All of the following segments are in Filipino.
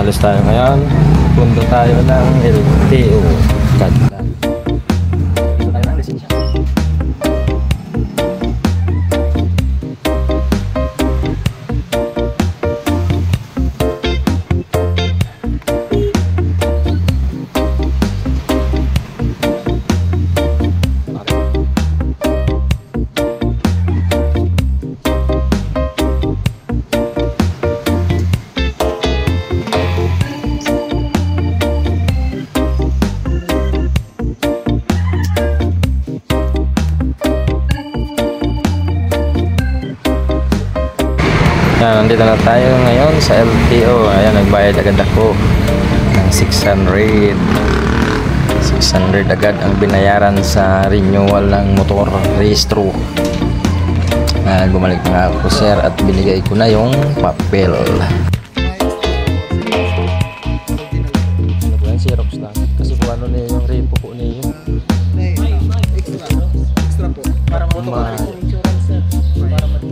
Alis tayo ngayon. Punta tayo ng LTO. Kadlan. Dito tayo ng lisensya. Yan, nandito na tayo ngayon sa LTO. Ayan, nagbayad agad ako ng 600 agad ang binayaran sa renewal ng motor rehistro. Bumalik na ako sir at binigay ko na yung papel. Xerox lang kasi kung ano na yung repo po niyo extra po para automatic yung insurance sir.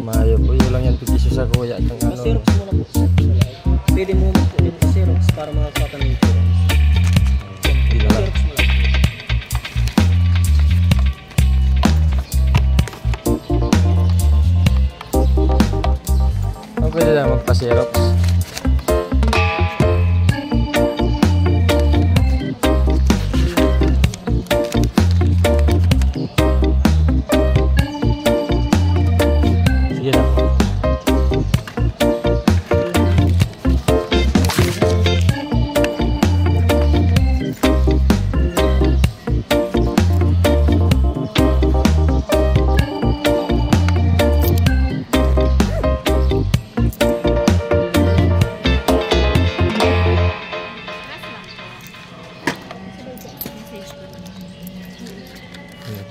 Mayo po yun lang yan piso sa kuya at ang ano Xerox muna po pwede mo yung Xerox para makakata ng insurance. Xerox muna pwede lang magpa-Xerox.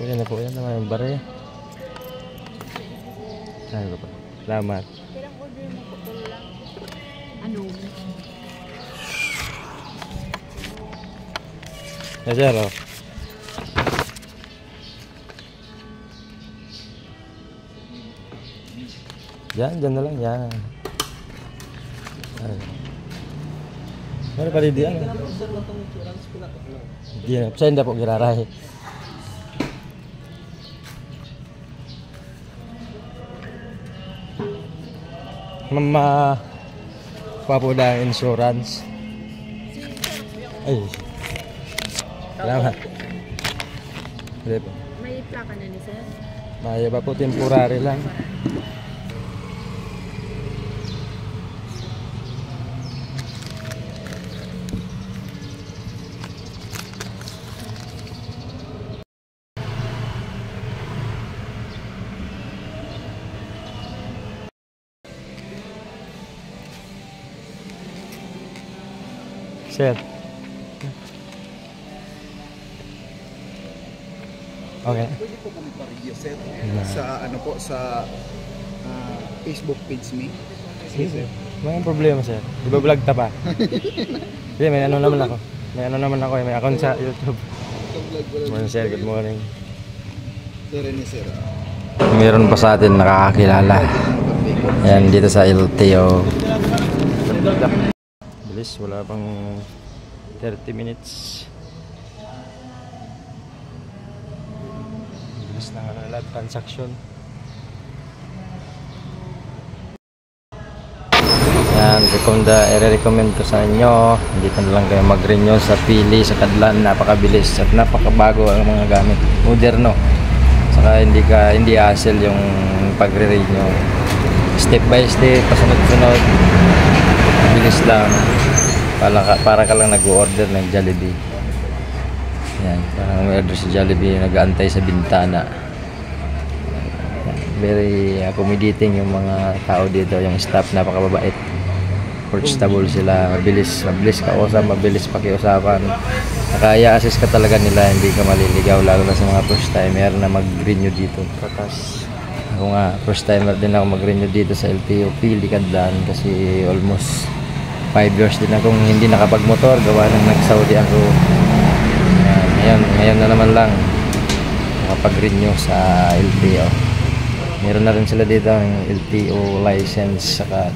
Yan na po, yan naman yung bare. Ay, po. Salamat. Kailang order mo po lang. Ano? Yes, sir. Oh. Dyan na lang, yan. Ano pala diyan? Diyan, saya hindi po giraray. Mama papuda insurance. Ay. Salamat. May plaka na ni sir? May ba po temporary lang. Sir. Okay. Pwede po kami pa-review sir sa ano po sa Facebook page me. Sige sir. May problema sir. Iba-vlog ta pa. Sige, may ano naman ako. May account sa YouTube. Good morning sir, good morning. Sir ni sir. Meron pa sa atin nakakakilala. Ayan dito sa LTO. Bilis, wala pang 30 minutes. Bilis na nga lahat transaction. Yan, i-recommend ko sa inyo. Dito na lang kayo mag-renew sa Pili, sa Kadlan. Napakabilis at napakabago ang mga gamit. Moderno. Saka hindi hassle yung pagre-renew. Step by step, pasunod-sunod. Bilis lang. Para ka lang nag-order ng Jollibee. Yan, parang may order si Jollibee, nag-aantay sa bintana. Very accommodating yung mga tao dito, yung staff napakababait. Approachable sila, mabilis kausap, mabilis pakiusapan. Nakaya-assist ka talaga nila, hindi ka maliligaw, lalo na sa mga first timer na mag-renew dito. Ako nga, first timer din ako mag-renew dito sa LTO Pili Kadlan kasi almost 5 years din akong hindi nakapag-motor gawa ng nag-Saudi ako. Ngayon na naman lang nakapag-renew sa LTO. Meron na rin sila dito ng LTO license, saka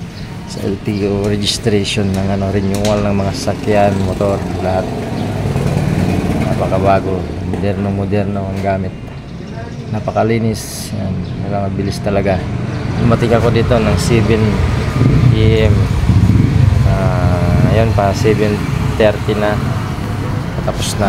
sa LTO registration ng renewal ng mga sasakyan, motor, lahat. Napakabago, moderno ang gamit. Napakalinis, yan, mabilis talaga. Dumating ako dito ng 7 PM. Ayun pa, 7:30 na. Tapos na.